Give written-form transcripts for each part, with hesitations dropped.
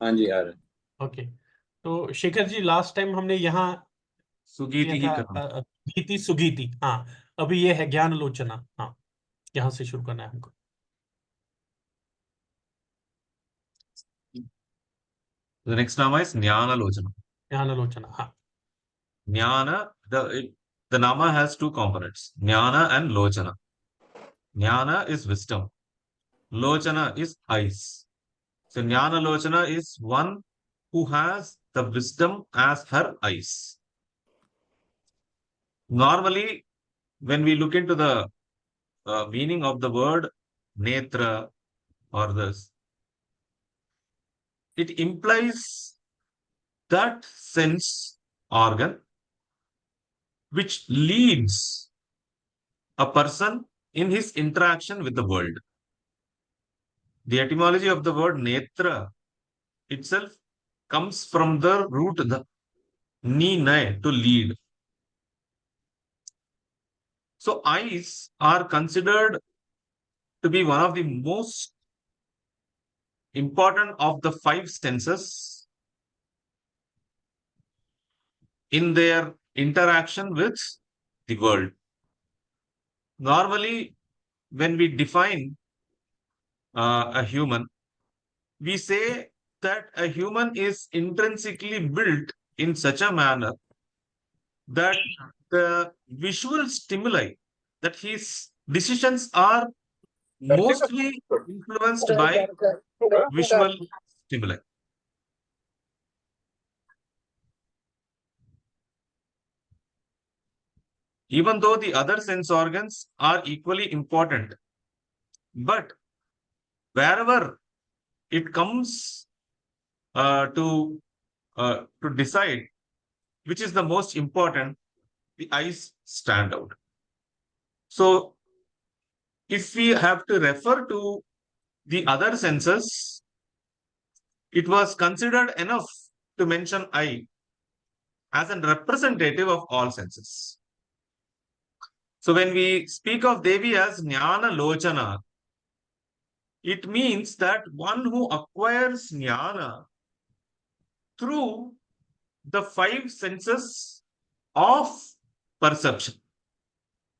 हाँ जी आ रहा है। ओके। तो शेखर जी, लास्ट टाइम हमने यहाँ किया सुगीति ही था कहा। गीति सुगीति। हाँ, अभी ये है ज्ञान लोचना। हाँ, यहाँ से शुरू करना है हमको। The next nama is Jnana Lochana. ज्ञान लोचना, हाँ। Jnana, the nama has two components, Jnana and Lochana. Jnana is wisdom. Lochana is eyes. So Jnana Lochana is one who has the wisdom as her eyes. Normally, when we look into the meaning of the word netra or this, it implies that sense organ which leads a person in his interaction with the world. The etymology of the word netra itself comes from the root the ni nay, to lead. So eyes are considered to be one of the most important of the five senses in their interaction with the world. Normally, when we define a human, we say that a human is intrinsically built in such a manner that the visual stimuli, that his decisions are mostly influenced by visual stimuli. Even though the other sense organs are equally important, but wherever it comes to decide which is the most important, the eyes stand out. So, if we have to refer to the other senses, it was considered enough to mention eye as a representative of all senses. So, when we speak of Devi as Jnana Lochana, it means that one who acquires Jnana through the five senses of perception,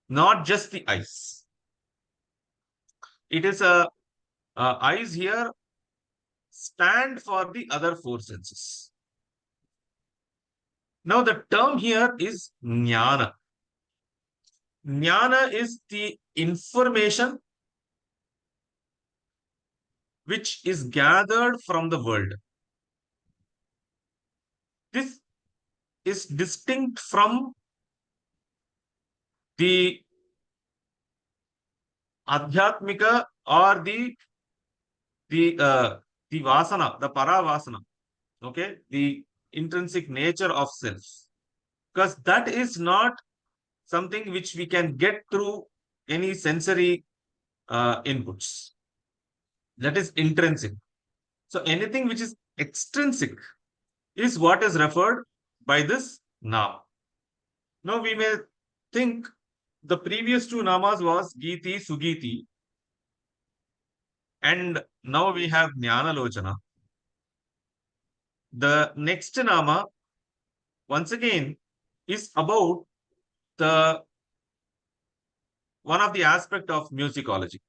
not just the eyes. It is eyes here stand for the other four senses. Now, the term here is jnana. Jnana is the information which is gathered from the world. This is distinct from the adhyatmika or the vasana, the paravasana. Okay, the intrinsic nature of self, because that is not something which we can get through any sensory inputs. That is intrinsic. So anything which is extrinsic is what is referred by this nama. Now we may think the previous two namas was Giti, Sugiti, and now we have Jnana Lochana. The next nama, once again, is about the one of the aspect of musicology.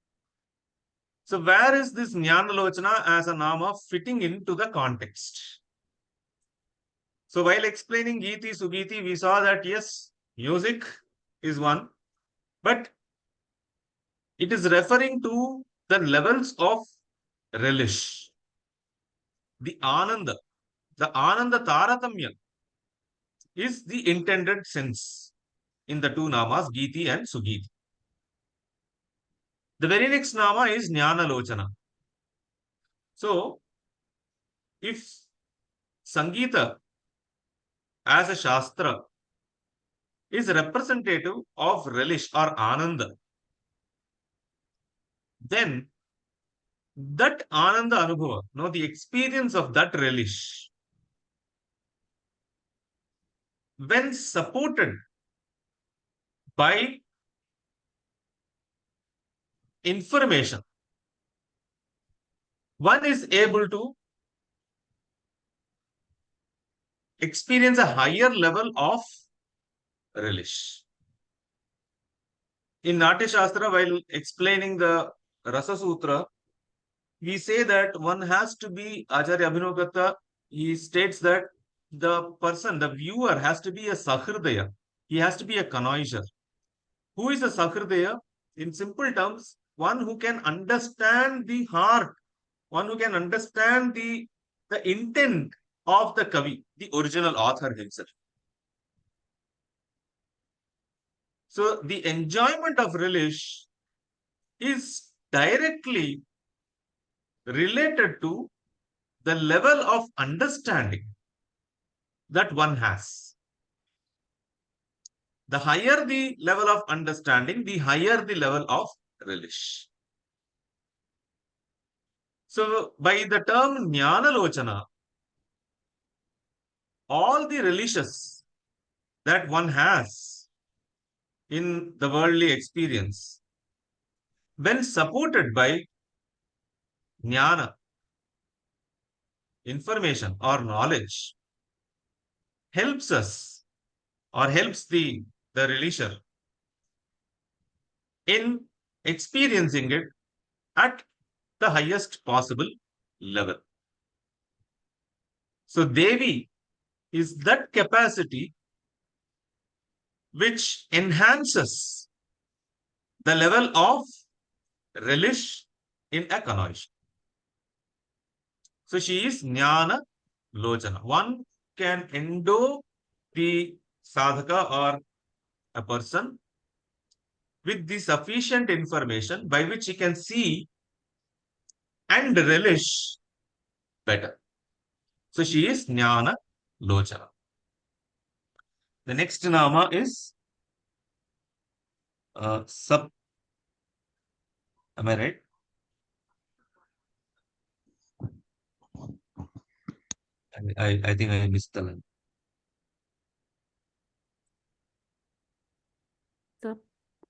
So where is this Jnana Lochana as a nama fitting into the context? So while explaining Giti, Sugiti, we saw that yes, music is one, but it is referring to the levels of relish, the Ananda Taratamya is the intended sense in the two namas, Giti and Sugiti. The very next nama is Jnana Lochana. So, if Sangeeta as a Shastra is representative of relish or Ananda, then that Ananda Anubhava, no, the experience of that relish, when supported by information, one is able to experience a higher level of relish. In Natya Shastra, while explaining the Rasa Sutra, we say that one has to be, Acharya Abhinavadatta, he states that the person, the viewer, has to be a Sahridaya. He has to be a connoisseur. Who is a Sahridaya? In simple terms, one who can understand the heart, one who can understand the intent of the Kavi, the original author himself. So the enjoyment of relish is directly related to the level of understanding that one has. The higher the level of understanding, the higher the level of relish. So by the term Jnana Lochana, all the relishes that one has in the worldly experience, when supported by Jnana, information or knowledge, helps us or helps the relisher in experiencing it at the highest possible level. So Devi is that capacity which enhances the level of relish in a connoisseur. So she is Jnana Lochana. One can endow the sadhaka or a person with the sufficient information by which he can see and relish better. So she is Jnana Lochana. The next nama is Sap. Am I right? I think I missed the line.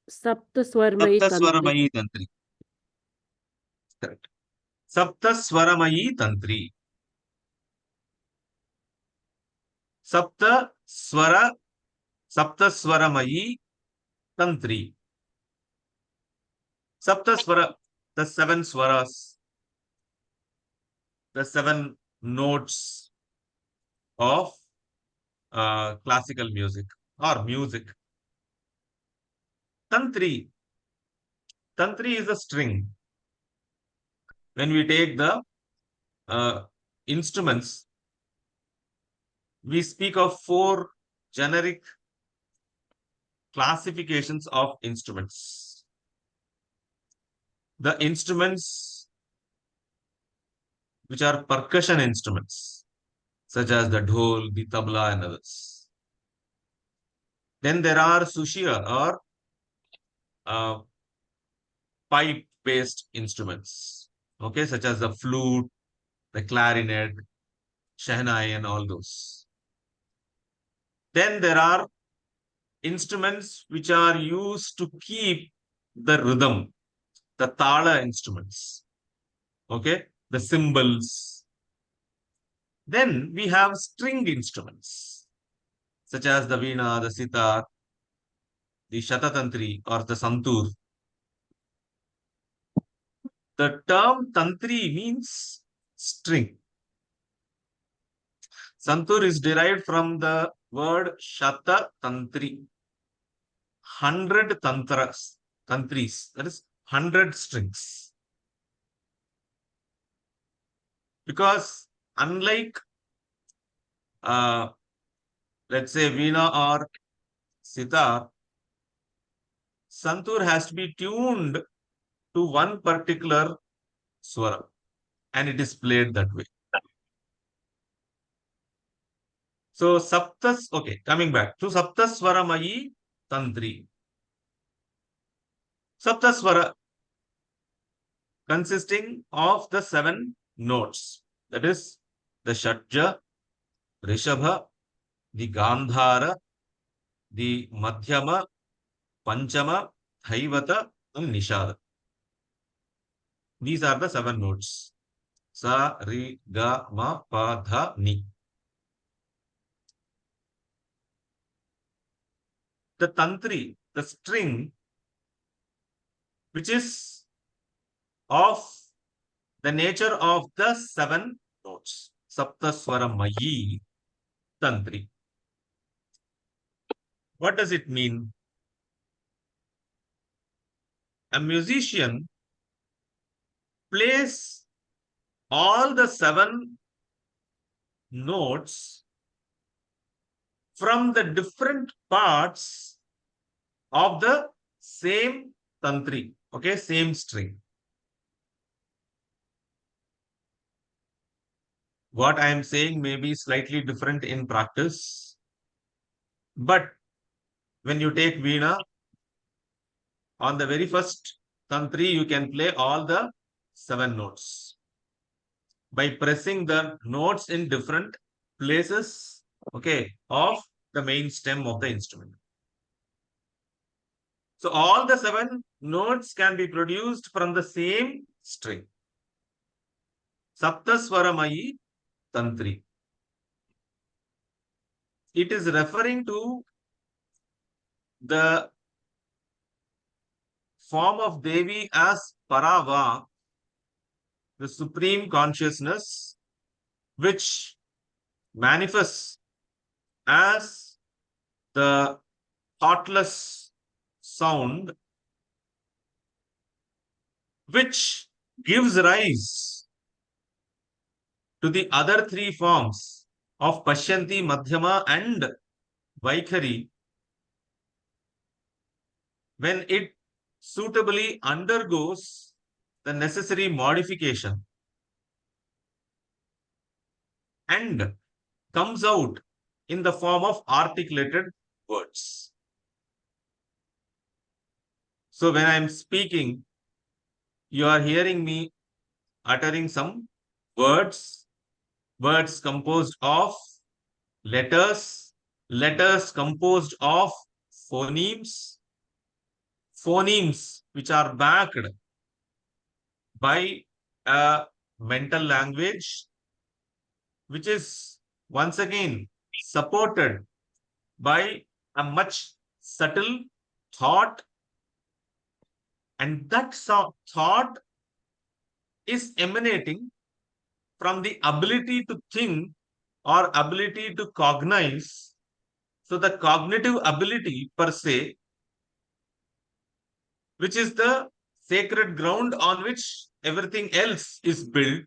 Saptaswaramayi Tantri. Saptaswaramayi Tantri. Correct. Saptaswaramayi Tantri. Saptaswaramayi Tantri. Saptaswara, the seven swaras, the seven notes of classical music or music. Tantri. Tantri is a string. When we take the instruments, we speak of four generic classifications of instruments. The instruments which are percussion instruments, such as the dhol, the tabla, and others. Then there are sushia or pipe-based instruments, okay, such as the flute, the clarinet, shehnai, and all those. Then there are instruments which are used to keep the rhythm, the tala instruments, okay, the cymbals. Then we have string instruments, such as the veena, the sitar, the shatatantri or the santur. The term tantri means string. Santur is derived from the word shata tantri, 100 tantris, that is 100 strings. Because unlike, let's say, veena or sitar, santur has to be tuned to one particular swara, and it is played that way. So okay, coming back to Saptaswaramayi Tantri. Saptaswara consisting of the seven notes, that is the Shadja, Rishabha, the Gandhara, the Madhyama, Panchama, Dhaivata, and Nishada. These are the seven notes. Sa, Ri, Ga, Ma, Pa, Dha, Ni. the tantri, the string, which is of the nature of the 7 notes. Saptaswaramayi tantri. What does it mean? A musician plays all the 7 notes from the different parts of the same tantri, okay, same string. What I am saying may be slightly different in practice, but when you take Veena, on the very first tantri, you can play all the 7 notes by pressing the notes in different places, okay, of the main stem of the instrument. So all the 7 notes can be produced from the same string. Saptaswaramayi tantri. It is referring to the form of Devi as Parava, the supreme consciousness, which manifests as the thoughtless sound, which gives rise to the other 3 forms of Pashyanti, Madhyama and Vaikhari when it suitably undergoes the necessary modification and comes out in the form of articulated words. So when I am speaking, you are hearing me uttering some words, words composed of letters, letters composed of phonemes, phonemes which are backed by a mental language, which is once again supported by a much subtle thought, and that thought is emanating from the ability to think or ability to cognize. So the cognitive ability per se, which is the sacred ground on which everything else is built.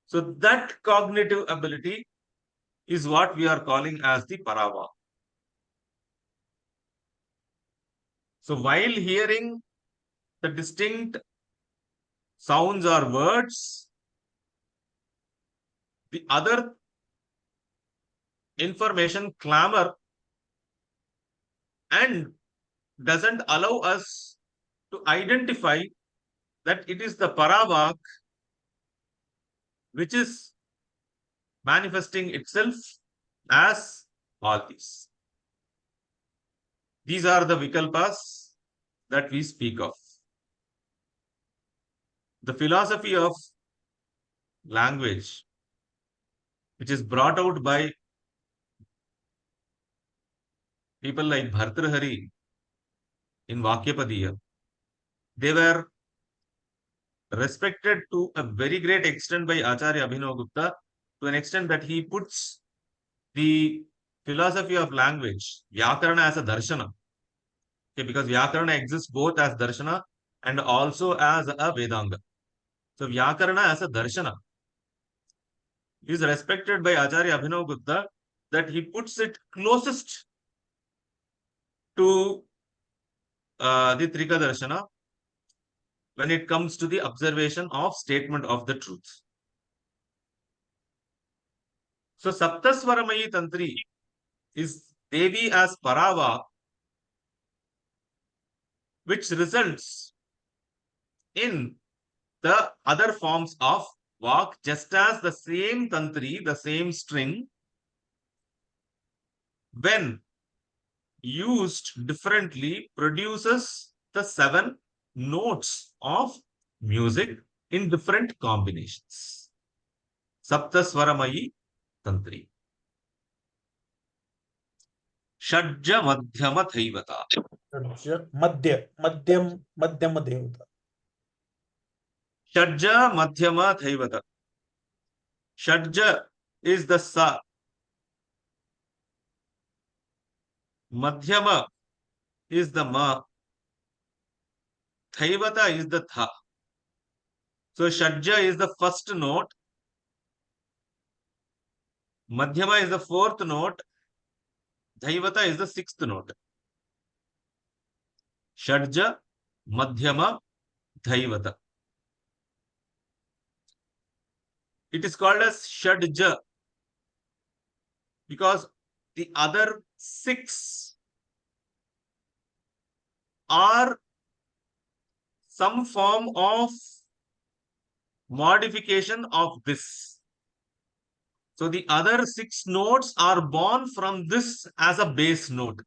So that cognitive ability is what we are calling as the Parava. So while hearing the distinct sounds or words, the other information clamor and doesn't allow us to identify that it is the Paravak which is manifesting itself as all these. These are the Vikalpas that we speak of. The philosophy of language, which is brought out by people like Bhartrhari in Vakyapadiya, they were respected to a very great extent by Acharya Abhinavagupta, to an extent that he puts the philosophy of language, Vyakarana, as a darshana. Okay, because Vyakarana exists both as darshana and also as a Vedanga. So Vyakarana as a darshana is respected by Acharya Abhinavagupta, that he puts it closest to the Trika Darshana when it comes to the observation of statement of the truth. So Saptaswaramayi Tantri is Devi as Parava, which results in the other forms of Vak, just as the same Tantri, the same string, when used differently, produces the 7 notes of music in different combinations. Saptaswaramayi Tantri. Shadja Madhyama Dhaivata. मध्य मध्यम मध्यम मध्ये होता. Shadja Madhyama Dhaivata. Shadja is the Sa. Madhyama is the Ma. Dhaivata is the Tha. So Shadja is the first note. Madhyama is the fourth note. Dhaivata is the sixth note. Shadja, Madhyama, Dhaivata. It is called as Shadja because the other six are some form of modification of this. So the other six notes are born from this as a base note.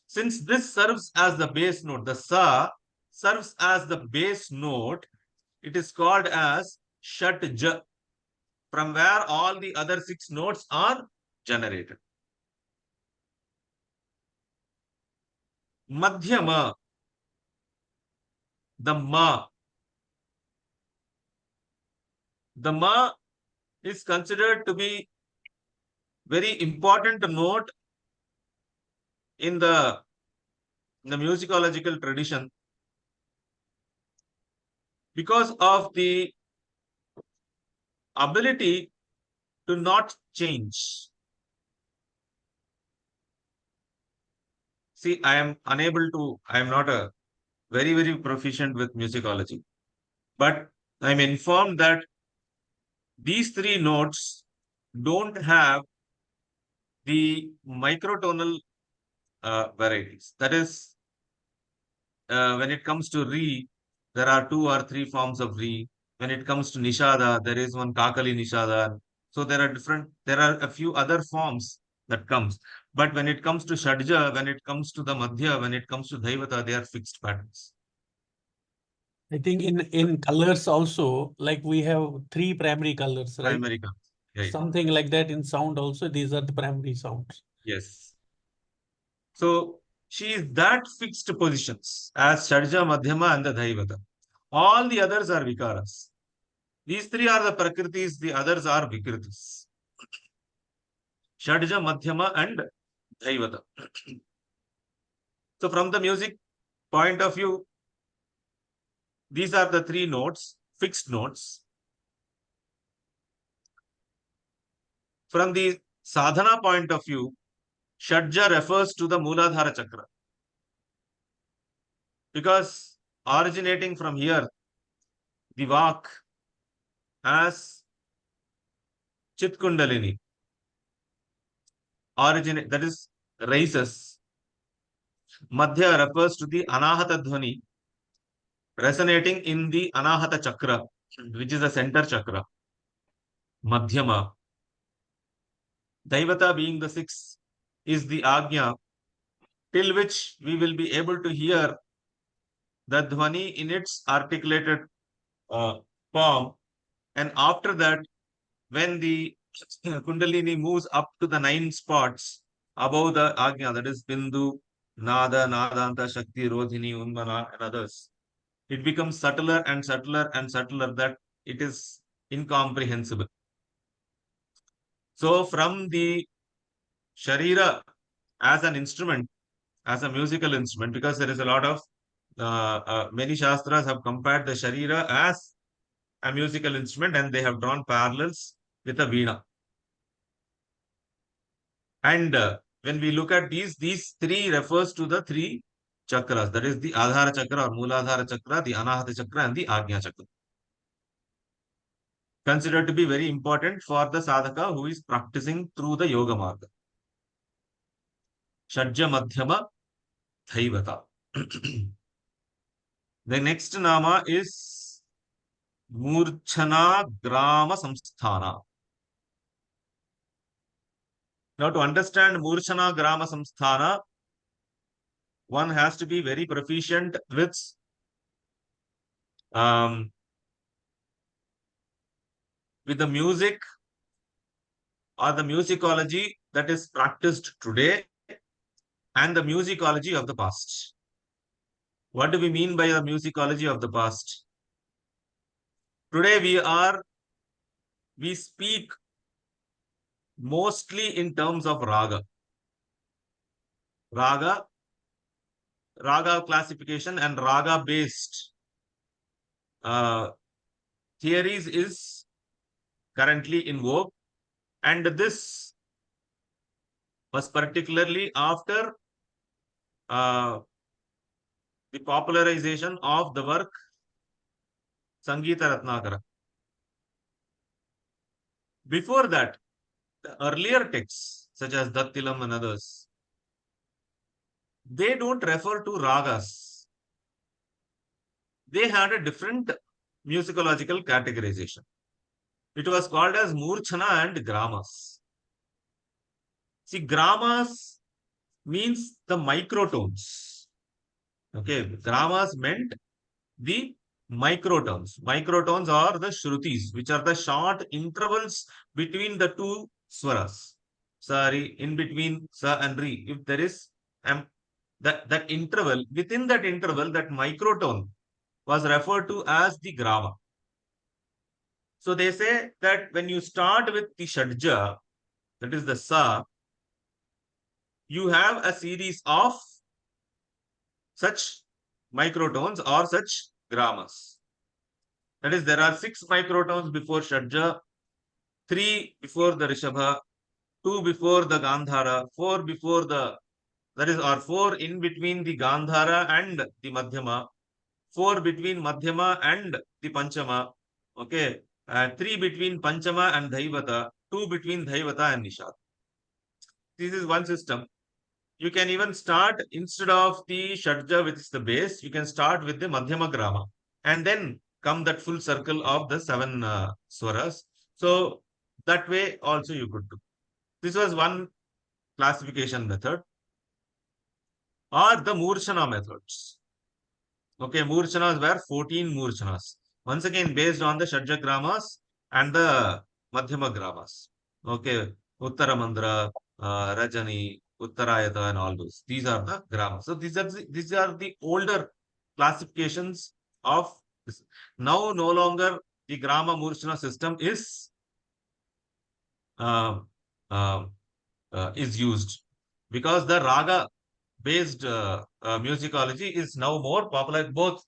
Since this serves as the base note, the Sa serves as the base note, it is called as Shatja, from where all the other six notes are generated. Madhyama, the Ma. The Ma is considered to be very important note in the musicological tradition because of the ability to not change. See, I am not a very proficient with musicology, but I'm informed that these three notes don't have the microtonal varieties. That is, when it comes to Re, there are two or three forms of Re. When it comes to Nishada, there is one Kakali Nishada. So there are a few other forms that comes. But when it comes to Shadja, when it comes to the Madhya, when it comes to Dhaivata, they are fixed patterns. I think in colors also, like we have three primary colors, right? Primary colors. Right. Something like that in sound also. These are the primary sounds. Yes. So she is that fixed positions as Shadja, Madhyama, and the Dhaivata. All the others are Vikaras. These three are the Prakritis, the others are Vikritis. Shadja, Madhyama, and Dhaivata. So from the music point of view, these are the three notes, fixed notes. From the sadhana point of view, Shadja refers to the Mooladhara Chakra. Because originating from here, the Vak as Chit Kundalini, that is rises. Madhya refers to the Anahata Dhvani resonating in the Anahata Chakra, which is the center chakra. Madhyama. Daivata being the sixth is the Agnya, till which we will be able to hear the Dhvani in its articulated form. And after that, when the Kundalini moves up to the 9 spots above the Agnya, that is Bindu, Nada, Nadanta, Shakti, Rodhini, Unmana, and others, it becomes subtler and subtler and subtler that it is incomprehensible. So from the Sharira as an instrument, as a musical instrument, because there is a lot of many Shastras have compared the Sharira as a musical instrument and they have drawn parallels with a Veena. And when we look at these three refers to the three chakras. That is the Adhara Chakra or Mooladhara Chakra, the Anahata Chakra, and the Agnya Chakra. Considered to be very important for the sadhaka who is practicing through the Yoga Marga. Shadja Madhyama Dhaivata. The next nama is Murchana Grama Samsthana. Now, to understand Murchana Grama Samsthana, one has to be very proficient with the music or the musicology that is practiced today and the musicology of the past. What do we mean by the musicology of the past? Today we speak mostly in terms of raga. Raga classification and raga based theories is currently in vogue, and this was particularly after the popularization of the work Sangeeta Ratnakara. Before that, the earlier texts such as Dattilam and others, they don't refer to ragas. They had a different musicological categorization. It was called as Murchana and Gramas. See, Gramas means the microtones. Okay, Gramas meant the microtones. Microtones are the shrutis, which are the short intervals between the two swaras. Sorry, in between sa and ri. If there is that interval, within that interval, that microtone was referred to as the grama. So they say that when you start with the shadja, that is the sa, you have a series of such microtones or such gramas. That is, there are 6 microtones before shadja, 3 before the rishabha, 2 before the gandhara, 4 before the, that is, or 4 in between the gandhara and the madhyama, 4 between madhyama and the panchama, okay, 3 between panchama and dhaivata, 2 between dhaivata and nishad. This is one system. You can even start, instead of the shadja, which is the base, you can start with the madhyama grama and then come that full circle of the 7 swaras. So that way also you could do. This was one classification method, or the murchana methods. Okay, murchanas were 14 murchanas. Once again, based on the shadja gramas and the madhyama gramas. Okay, Uttaramandra, Rajani, Uttarayata, and all those. These are the gramas. So these are the older classifications of this. Now, no longer the grama murchana system is uh, uh, used, because the raga based musicology is now more popular both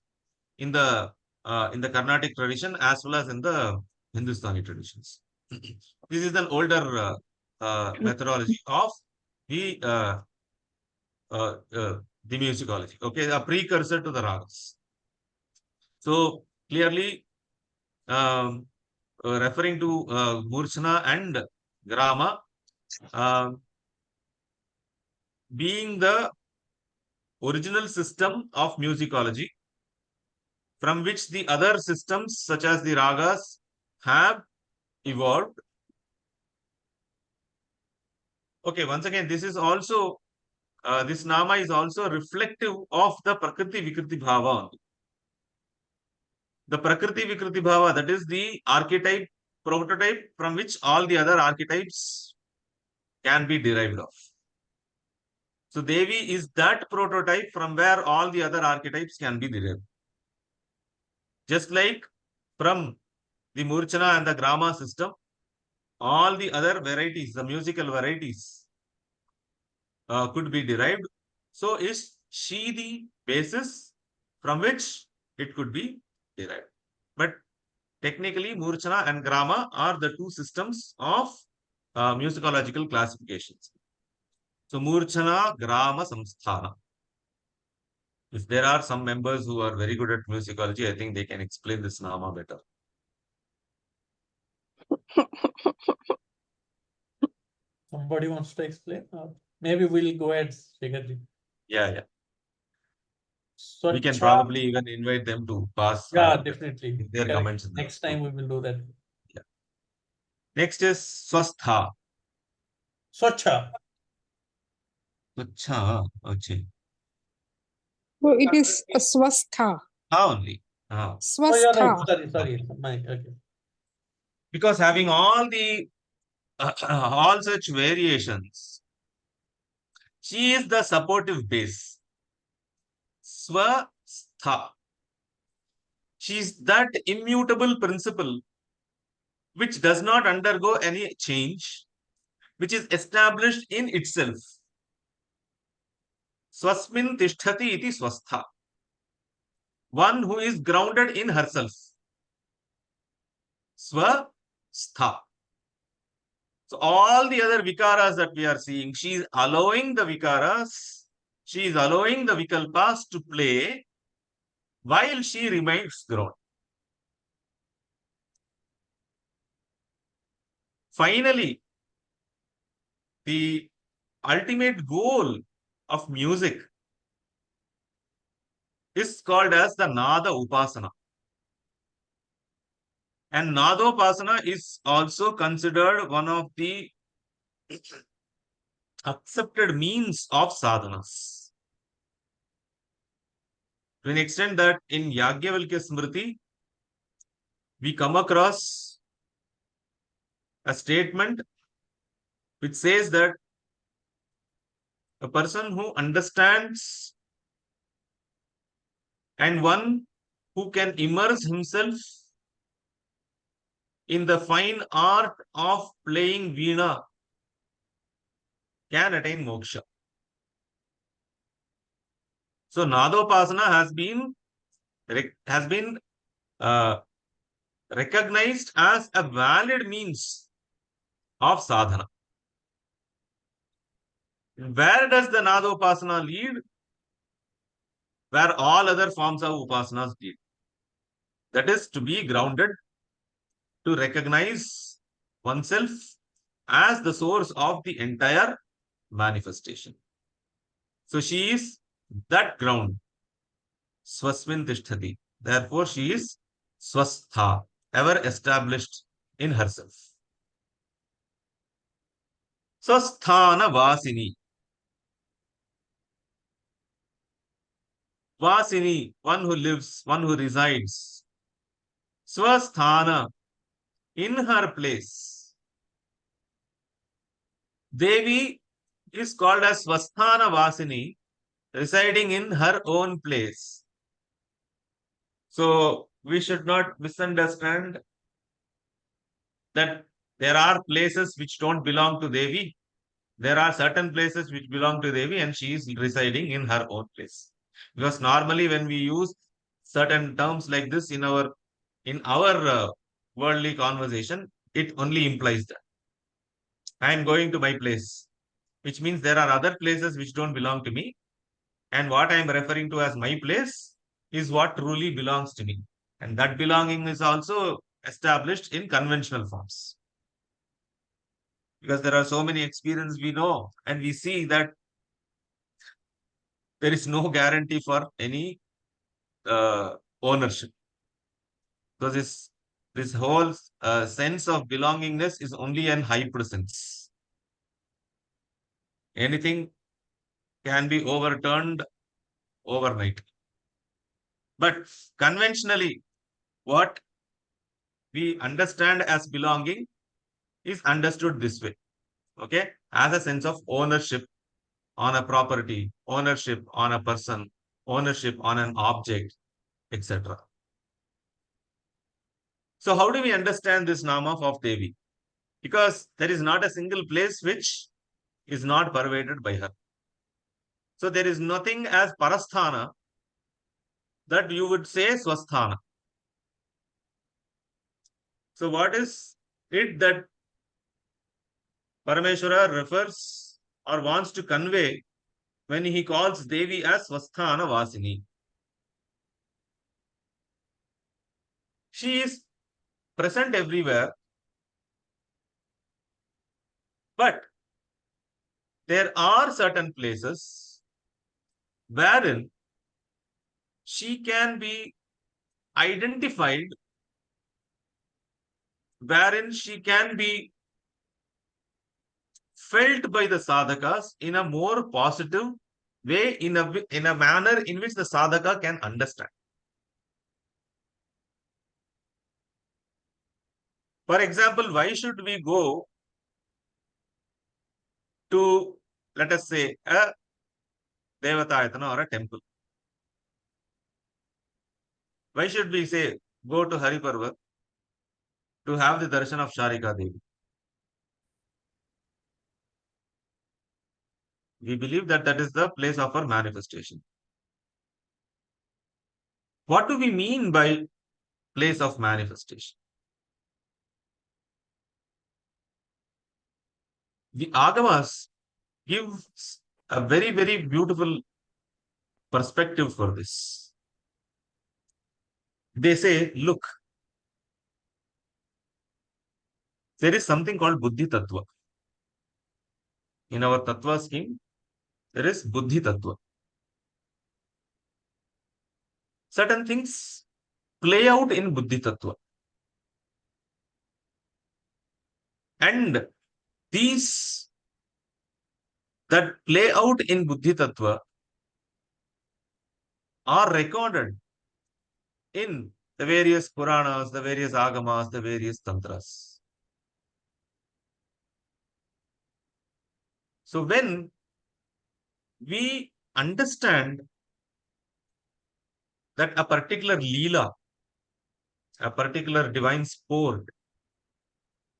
in the Carnatic tradition as well as in the Hindustani traditions. This is an older methodology of the the musicology. Okay, a precursor to the ragas. So clearly, referring to Murchana and Grama being the original system of musicology, from which the other systems such as the ragas have evolved. Okay, once again, this is also this nama is also reflective of the Prakriti Vikriti Bhava. The Prakriti Vikriti Bhava, that is the archetype, prototype from which all the other archetypes can be derived of. So Devi is that prototype from where all the other archetypes can be derived. Just like from the Murchana and the Grama system, all the other varieties, the musical varieties, could be derived. So is she the basis from which it could be derived? But technically, Murchana and Grama are the two systems of musicological classifications. So Murchana, Grama, Samsthana. If there are some members who are very good at musicology, I think they can explain this nama better. Somebody wants to explain? Maybe we'll go ahead, Shekharji. Yeah. So we can probably even invite them to pass definitely their correct. comments. Next time we will do that. Yeah. Next is Swastha. Swachha. Swachha. Okay. So it is a swastha. Only. Swastha. Sorry. Okay. Because having all the all such variations, She is the supportive base. Swastha. She is that immutable principle which does not undergo any change, which is established in itself. Swasmin tishtati iti swastha. One who is grounded in herself. Swastha. So all the other vikaras that we are seeing, she is allowing the vikaras, she is allowing the vikalpas to play while she remains grounded. Finally, the ultimate goal of music is called as the Nada Upasana. And Nadopasana is also considered one of the accepted means of sadhanas. To an extent that in Yagyavalkya Smriti, we come across a statement which says that a person who understands and one who can immerse himself in the fine art of playing veena can attain moksha. So Nadopasana has been recognized as a valid means of sadhana. Where does the Nadopasana lead? Where all other forms of upasanas lead. That is to be grounded, to recognize oneself as the source of the entire manifestation. So she is that ground. Swasmin tishtati. Therefore, she is swastha, ever established in herself. Swasthana vasini. Vasini, one who lives, one who resides. Swasthana, in her place. Devi is called as Swasthana Vasini, residing in her own place. So we should not misunderstand that there are places which don't belong to Devi. There are certain places which belong to Devi and she is residing in her own place. Because normally when we use certain terms like this in our worldly conversation, it only implies that I am going to my place, which means there are other places which don't belong to me. And what I am referring to as my place is what truly belongs to me. And that belonging is also established in conventional forms. Because there are so many experiences we know and we see that there is no guarantee for any ownership. So this whole sense of belongingness is only an high presence. Anything can be overturned overnight. But conventionally, what we understand as belonging is understood this way. Okay? As a sense of ownership on a property, ownership on a person, ownership on an object, etc. So how do we understand this nama of Devi? Because there is not a single place which is not pervaded by her. So there is nothing as parasthana that you would say swasthana. So what is it that Parameshwara refers or wants to convey when he calls Devi as swasthana vasini? She is present everywhere, but there are certain places wherein she can be identified, wherein she can be felt by the sadhakas in a more positive way, in a manner in which the sadhaka can understand. For example, why should we go to let us say, a Devatayatana or a temple. Why should we say, go to Hariparvat to have the darshan of Sharika Devi? We believe that that is the place of our manifestation. What do we mean by place of manifestation? The Agamas gives a very, very beautiful perspective for this. They say, look, there is something called Buddhi Tattva. In our Tattva scheme, there is Buddhi Tattva. Certain things play out in Buddhi Tattva. And these that play out in Buddhi Tattva are recorded in the various Puranas, the various Agamas, the various Tantras. So when we understand that a particular Leela, a particular divine sport,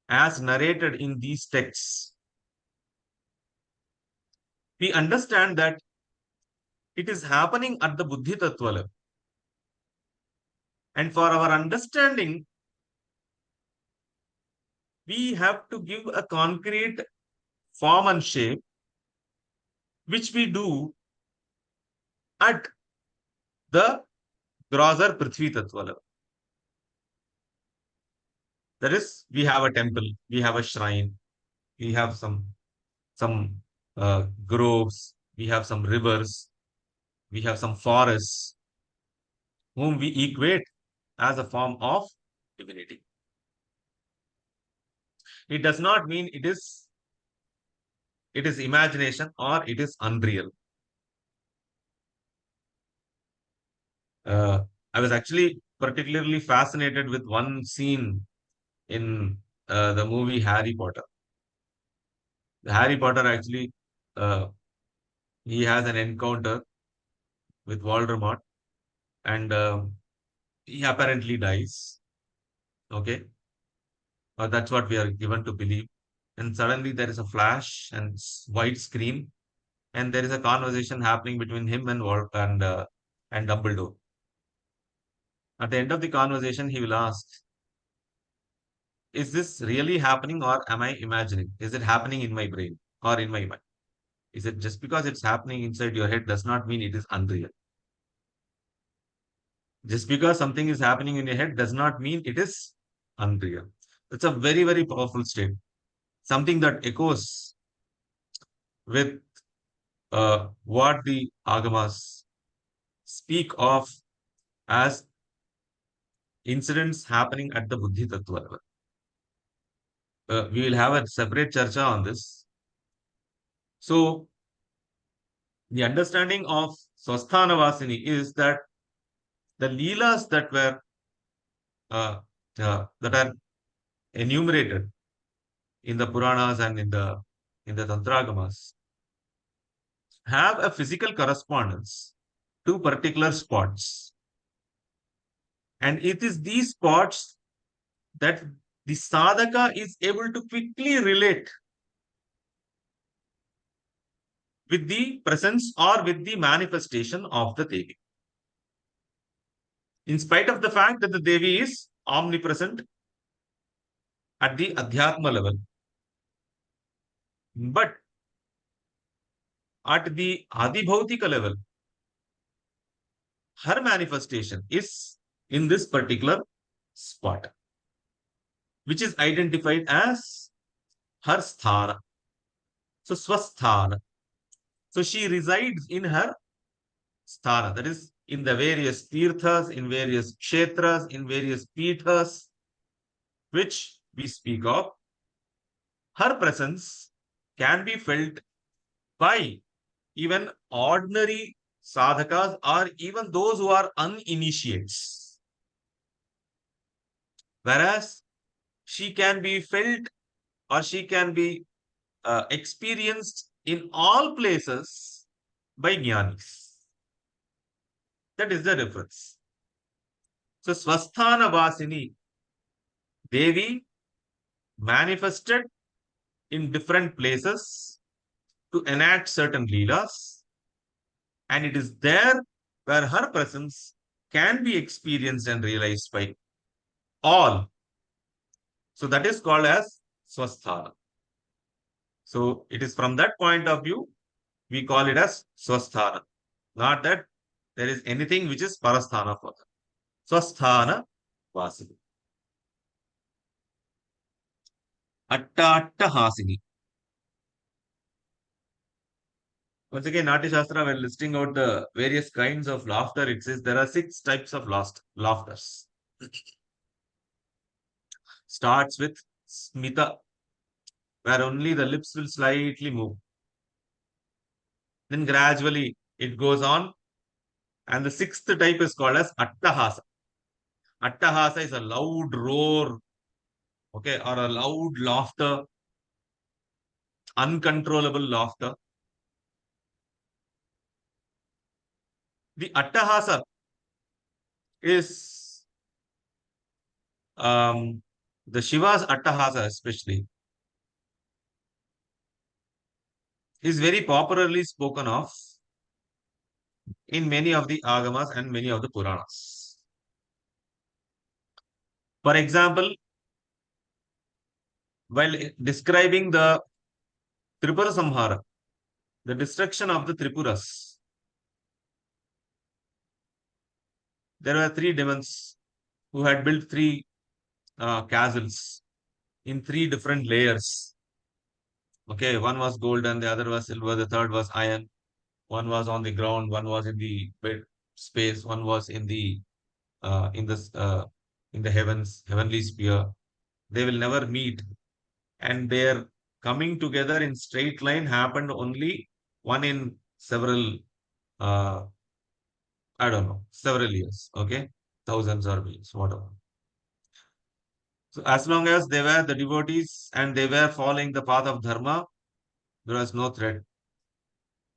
as narrated in these texts, we understand that it is happening at the Buddhi Tattva level. And for our understanding, we have to give a concrete form and shape, which we do at the grosser Prithvi Tattva level. That is, we have a temple, we have a shrine, we have some groves, we have some rivers, we have some forests, whom we equate as a form of divinity. It does not mean it is imagination or it is unreal. I was actually particularly fascinated with one scene in the movie Harry Potter. Harry Potter actually, he has an encounter with Voldemort, and he apparently dies. Okay, that's what we are given to believe. And suddenly there is a flash and white screen, and there is a conversation happening between him and and Dumbledore. At the end of the conversation, he will ask, "Is this really happening, or am I imagining? Is it happening in my brain or in my mind? Is it just because it's happening inside your head does not mean it is unreal? Just because something is happening in your head does not mean it is unreal." It's a very, very powerful statement. Something that echoes with what the Agamas speak of as incidents happening at the Buddhi Tattva level. We will have a separate charcha on this. So, the understanding of Swasthana Vasini is that the Leelas that were that are enumerated in the Puranas and in the Tantragamas have a physical correspondence to particular spots. And it is these spots that the sadhaka is able to quickly relate with the presence or with the manifestation of the Devi. In spite of the fact that the Devi is omnipresent at the Adhyatma level, but at the Adibhautika level, her manifestation is in this particular spot, which is identified as her sthana. So, swasthana. So, she resides in her sthana, that is, in the various tirthas, in various kshetras, in various pithas, which we speak of. Her presence can be felt by even ordinary sadhakas or even those who are uninitiates. Whereas she can be felt or she can be experienced in all places by Jnanis. That is the difference. So Swasthana Vasini Devi manifested in different places to enact certain leelas, and it is there where her presence can be experienced and realized by all. So that is called as Swasthana. So it is from that point of view, we call it as Swasthana. Not that there is anything which is Parasthana for them. Swasthana Vasini. Atta Hasini. Once again, Natya Shastra, when listing out the various kinds of laughter, it says there are 6 types of laughters. Starts with Smita, where only the lips will slightly move. Then gradually it goes on, and the 6th type is called as Attahasa. Attahasa is a loud roar, okay, or a loud laughter, uncontrollable laughter. The Attahasa is the Shiva's Attahasa especially is very popularly spoken of in many of the Agamas and many of the Puranas. For example, while describing the Tripura Samhara, the destruction of the Tripuras, there were 3 demons who had built 3 castles in 3 different layers. Okay, one was golden, the other was silver, the third was iron. One was on the ground, one was in the bed space, one was in the heavens, heavenly sphere. They will never meet, and their coming together in straight line happened only one in several, I don't know, several years. Okay, thousands or millions, whatever. So as long as they were the devotees and they were following the path of dharma, there was no threat.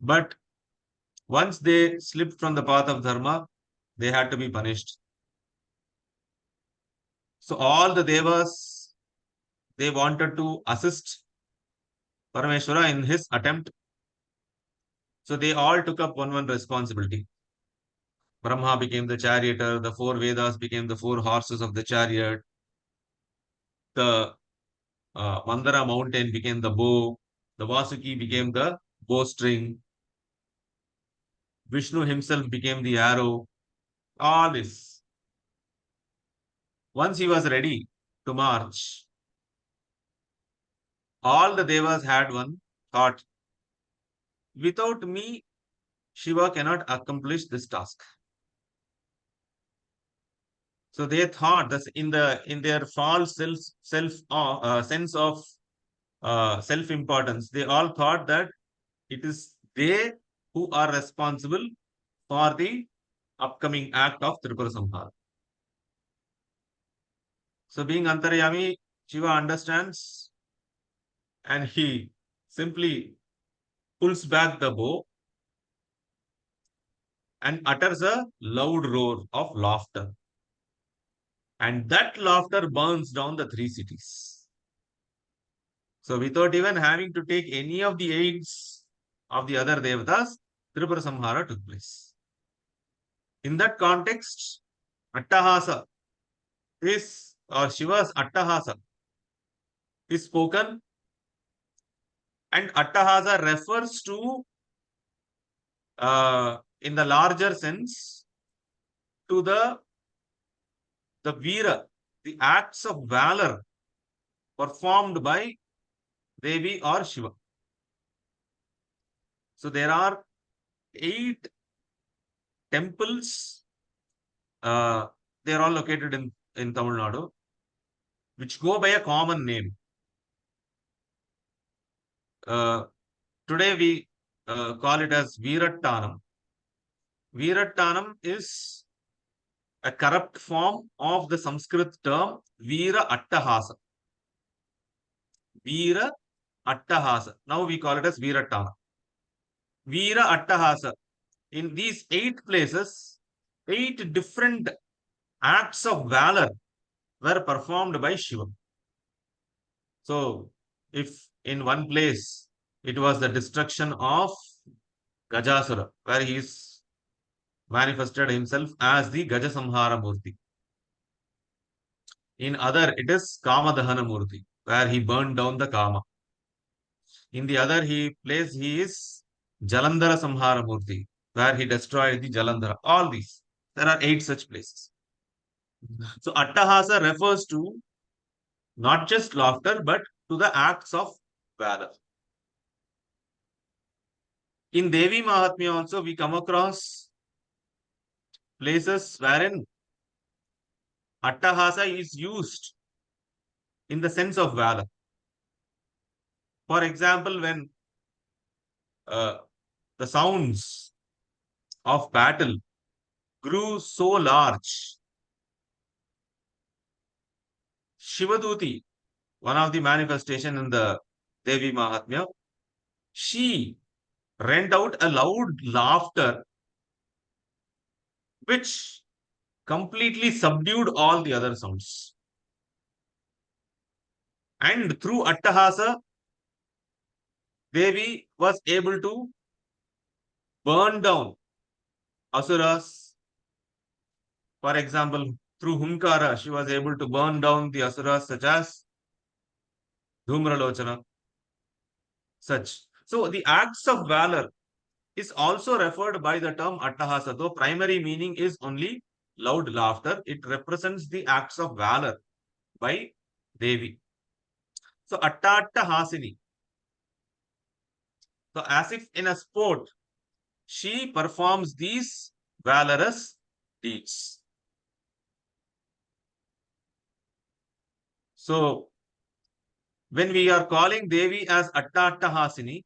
But once they slipped from the path of dharma, they had to be punished. So all the devas, they wanted to assist Parameshwara in his attempt. So they all took up one responsibility. Brahma became the charioteer, the 4 Vedas became the 4 horses of the chariot, the Mandara mountain became the bow, the Vasuki became the bowstring, Vishnu himself became the arrow, all this. Once he was ready to march, all the devas had one thought: without me, Shiva cannot accomplish this task. So they thought that in their false sense of self-importance, they all thought that it is they who are responsible for the upcoming act of Tripura Samhara. So being Antaryami, Shiva understands, and he simply pulls back the bow and utters a loud roar of laughter. And that laughter burns down the 3 cities. So without even having to take any of the aids of the other devatas, Tripura Samhara took place. In that context, Attahasa is, or Shiva's Attahasa is spoken, and Attahasa refers to, in the larger sense, to the Veera, the acts of valor performed by Devi or Shiva. So there are 8 temples. They are all located in Tamil Nadu, which go by a common name. Today we call it as Veerattanam. Veerattanam is a corrupt form of the Sanskrit term Veera Attahasa. Veera Attahasa. Now we call it as Veerattana. Veera Attahasa. In these 8 places, 8 different acts of valor were performed by Shiva. So, if in one place it was the destruction of Gajasura, where he is manifested himself as the Gajasamhara Murti. In other, it is Kamadahana Murti, where he burned down the Kama. In the other place, he is Jalandhara Samhara Murti, where he destroyed the Jalandhara. All these. There are 8 such places. So, Attahasa refers to not just laughter, but to the acts of valor. In Devi Mahatmya also, we come across places wherein Attahasa is used in the sense of valor. For example, when the sounds of battle grew so large, Shivaduti, one of the manifestation in the Devi Mahatmya, she rent out a loud laughter which completely subdued all the other sounds. And through Attahasa, Devi was able to burn down Asuras. For example, through Hunkara, she was able to burn down the Asuras such as Dhumralochana. Such. So the acts of valor is also referred by the term Attahasa, though primary meaning is only loud laughter. It represents the acts of valor by Devi. So Attahasini. So as if in a sport, she performs these valorous deeds. So when we are calling Devi as Attahasini,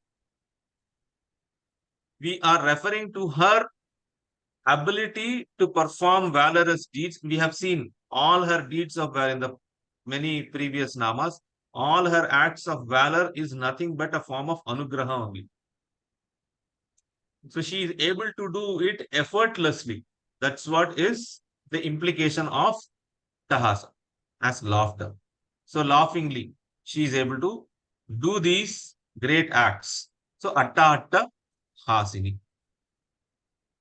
we are referring to her ability to perform valorous deeds. We have seen all her deeds of valor in the many previous namas. All her acts of valor is nothing but a form of anugraha only. So she is able to do it effortlessly. That's what is the implication of tahasa, as laughter. So laughingly, she is able to do these great acts. So atta hasini.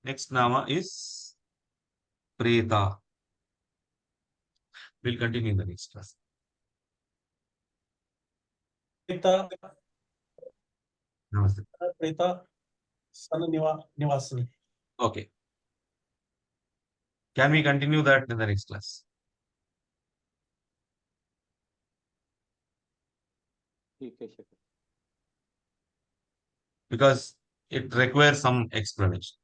Next nama is Preta. We'll continue in the next class. Preta, Namaste. Preta, Sana Nivasini. Okay. Can we continue that in the next class? Because it requires some explanation.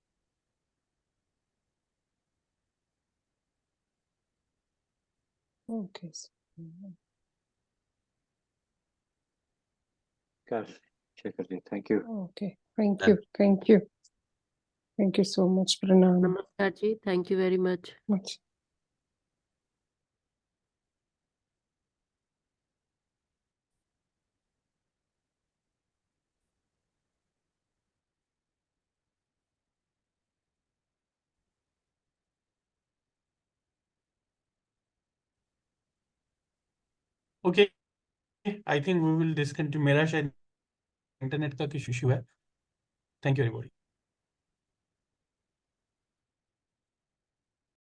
Okay. Gosh, Shekharji, thank you. Okay. Thank you. Thank you. Thank you so much, Pranam. Namaskar ji. Thank you very much. Much. Okay, I think we will discontinue. मेरा शायद internet का कुछ issue है. Thank you everybody.